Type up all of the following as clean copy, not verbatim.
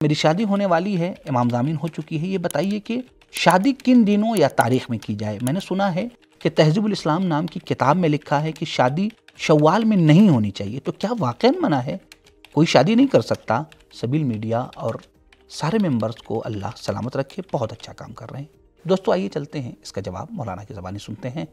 میری شادی ہونے والی ہے، امام ضامین ہو چکی ہے، یہ بتائیے کہ شادی کن دنوں یا تاریخ میں کی جائے؟ میں نے سنا ہے کہ تہذیب الاسلام نام کی کتاب میں لکھا ہے کہ شادی شوال میں نہیں ہونی چاہیے، تو کیا واقعاً منع ہے؟ کوئی شادی نہیں کر سکتا؟ سبیل میڈیا اور سارے ممبرز کو اللہ سلامت رکھے، بہت اچھا کام کر رہے ہیں۔ دوستو آئیے چلتے ہیں، اس کا جواب مولانا کی زبانی سنتے ہیں۔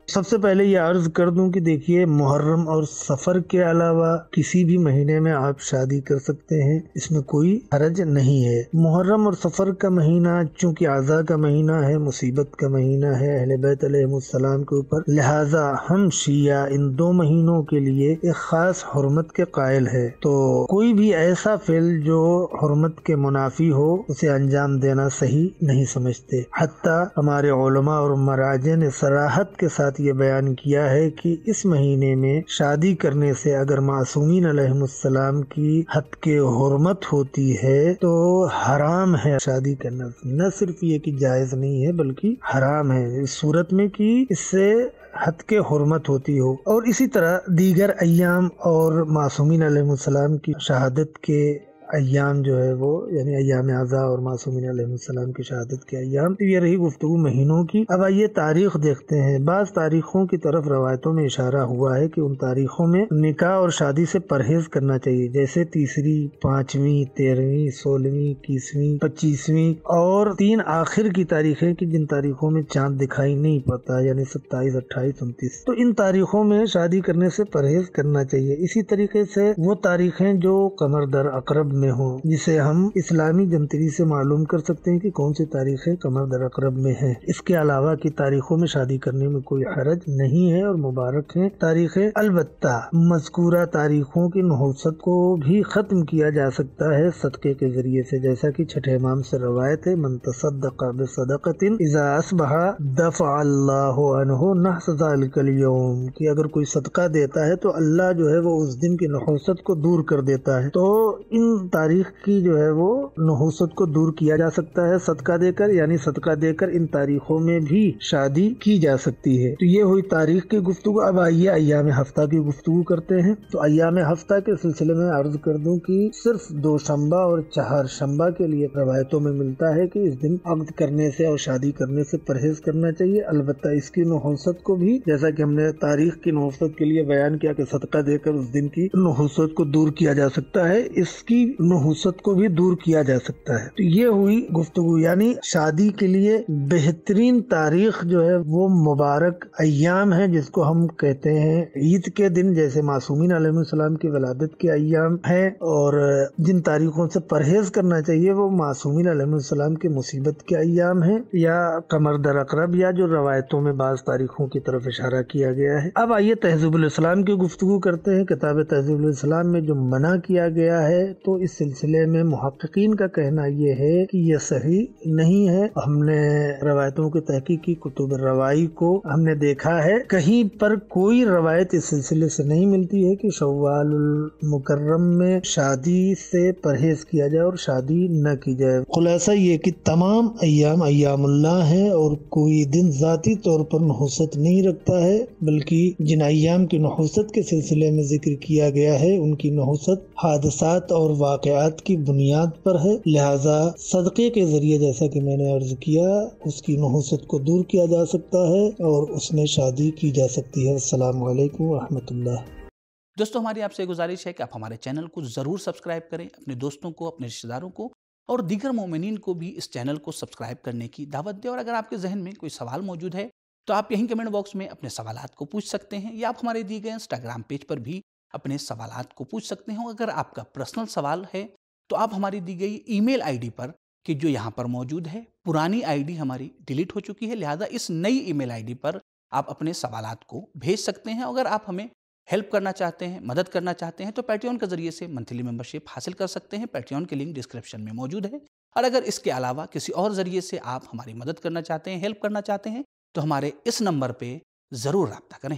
سب سے پہلے یہ عرض کر دوں کہ دیکھیے، محرم اور سفر کے علاوہ کسی بھی مہینے میں آپ شادی کر سکتے ہیں، اس میں کوئی حرج نہیں ہے۔ محرم اور سفر کا مہینہ چونکہ عزا کا مہینہ ہے، مصیبت کا مہینہ ہے اہل بیت علیہ السلام کے اوپر، لہٰذا ہم شیعہ ان دو مہینوں کے لیے ایک خاص حرمت کے قائل ہے، تو کوئی بھی ایسا فعل جو حرمت کے منافی ہو اسے انجام دینا صحیح نہیں سمجھتے۔ حتیٰ ہمارے علماء اور مراجع نے صراحت کے ساتھ یہ بیان کیا ہے کہ اس مہینے میں شادی کرنے سے اگر معصومین علیہ السلام کی حد کے حرمت ہوتی ہے تو حرام ہے شادی کرنا۔ نہ صرف یہ کہ جائز نہیں ہے بلکہ حرام ہے اس صورت میں کہ اس سے حد کے حرمت ہوتی ہو۔ اور اسی طرح دیگر ایام اور معصومین علیہ السلام کی شہادت کے ایام جو ہے وہ یعنی ایام عزا اور معصومین علیہ السلام کی شہادت کے ایام، یہ رہی گفتگو مہینوں کی۔ اب آئیے تاریخ دیکھتے ہیں۔ بعض تاریخوں کی طرف روایتوں میں اشارہ ہوا ہے کہ ان تاریخوں میں نکاح اور شادی سے پرہیز کرنا چاہیے، جیسے 3، 5، 13، 16، 21، 25 اور 3 آخر کی تاریخیں کہ جن تاریخوں میں چاند دکھائی نہیں پڑتا، یعنی 27، 28، 29، تو ان تاریخوں میں شادی کرنے سے پرہیز کرنا چاہیے۔ اسی طریقے سے وہ تاریخیں جو قمر در عقرب میں ہوں، جسے ہم اسلامی جنتری سے معلوم کر سکتے ہیں کہ کون سی تاریخیں قمر در عقرب میں ہیں۔ اس کے علاوہ کی تاریخوں میں شادی کرنے میں کوئی حرج نہیں ہے اور مبارک ہیں تاریخیں۔ البتہ مذکورہ تاریخوں کی نحوست کو بھی ختم کیا جا سکتا ہے صدقے کے ذریعے سے، جیسا کہ چھٹے امام سے روایت ہے، من تصدق بصدقۃ اذا اصبح دفع اللہ عنہ نحس ذلک اليوم، کہ اگر کوئی صدقہ دیتا ہے تو اللہ جو ہے وہ اس دن کی نحوست کو دور کر دیتا ہے۔ تو ان تاریخ کی جو ہے وہ نحوست کو دور کیا جا سکتا ہے صدقہ دے کر، یعنی صدقہ دے کر ان تاریخوں میں بھی شادی کی جا سکتی ہے۔ تو یہ ہوئی تاریخ کی گفتگو۔ اب آئیے ایام ہفتہ کی گفتگو کرتے ہیں۔ تو ایام ہفتہ کے سلسلے میں عرض کر دوں کہ صرف دوشنبہ اور چہارشنبہ کے لیے روایتوں میں ملتا ہے کہ اس دن عقد کرنے سے اور شادی کرنے سے پرہیز کرنا چاہیے۔ البتہ اس کی نحوست کو بھی، جیسا کہ ہم نے تاریخ کی نحوست کے لیے بیان کیا کہ صدقہ دے کر اس دن کی نحوست کو دور کیا جا سکتا ہے، اس کی نحوست کو بھی دور کیا جا سکتا ہے۔ تو یہ ہوئی گفتگو، یعنی شادی کے لیے بہترین تاریخ جو ہے وہ مبارک ایام ہے، جس کو ہم کہتے ہیں عید کے دن، جیسے معصومین علیہ السلام کی ولادت کے ایام ہیں، اور جن تاریخوں سے پرہیز کرنا چاہیے وہ معصومین علیہ السلام کی مصیبت کے ایام ہیں یا قمر در عقرب، یا جو روایتوں میں بعض تاریخوں کی طرف اشارہ کیا گیا ہے۔ اب آئیے تہذیب الاسلام کی گفتگو کرتے ہیں۔ کتاب تہذیب الاسلام میں جو منع کیا گیا ہے تو اس سلسلے میں محققین کا کہنا یہ ہے کہ یہ صحیح نہیں ہے۔ ہم نے روایتوں کی تحقیق کی، کتب روائی کو ہم نے دیکھا ہے، کہیں پر کوئی روایت اس سلسلے سے نہیں ملتی ہے کہ شوال المکرم میں شادی سے پرہیز کیا جائے اور شادی نہ کی جائے۔ خلاصہ یہ کہ تمام ایام ایام اللہ ہیں اور کوئی دن ذاتی طور پر نحوست نہیں رکھتا ہے، بلکہ جن ایام کی نحوست کے سلسلے میں ذکر کیا گیا ہے ان کی نحوست حادثات اور واقعات کی بنیاد پر ہے، لہذا صدقے کے ذریعے، جیسا کہ میں نے عرض کیا، اس کی نحوست کو دور کیا جا سکتا ہے اور اس میں شادی کی جا سکتی ہے۔ السلام علیکم ورحمۃ اللہ۔ دوستو ہماری آپ سے گزارش ہے کہ آپ ہمارے چینل کو ضرور سبسکرائب کریں، اپنے دوستوں کو، اپنے رشتہ داروں کو اور دیگر مومنین کو بھی اس چینل کو سبسکرائب کرنے کی دعوت دیں۔ اور اگر آپ کے ذہن میں کوئی سوال موجود ہے تو آپ یہیں کمنٹ باکس میں اپنے سوالات کو پوچھ سکتے ہیں، یا آپ ہمارے دیے گئے انسٹاگرام پیج پر بھی اپنے سوالات کو پوچھ سکتے ہیں۔ اگر آپ کا پرسنل سوال ہے تو آپ ہماری دی گئی ای میل آئی ڈی پر، کہ جو یہاں پر موجود ہے، پرانی آئی ڈی ہماری ڈیلیٹ ہو چکی ہے، لہذا اس نئی ای میل آئی ڈی پر آپ اپنے سوالات کو بھیج سکتے ہیں۔ اگر آپ ہمیں ہیلپ کرنا چاہتے ہیں، مدد کرنا چاہتے ہیں، تو پیٹریون کے ذریعے سے منتھلی ممبرشپ حاصل کر سکتے ہیں۔ پیٹریون کی لنک ڈسکرپشن میں موجود ہے۔ اور اگر اس کے علاوہ کسی اور ذریعے سے آپ ہماری مدد کرنا چاہتے ہیں، ہیلپ کرنا چاہتے ہیں، تو ہمارے اس نمبر پہ ضرور رابطہ کریں۔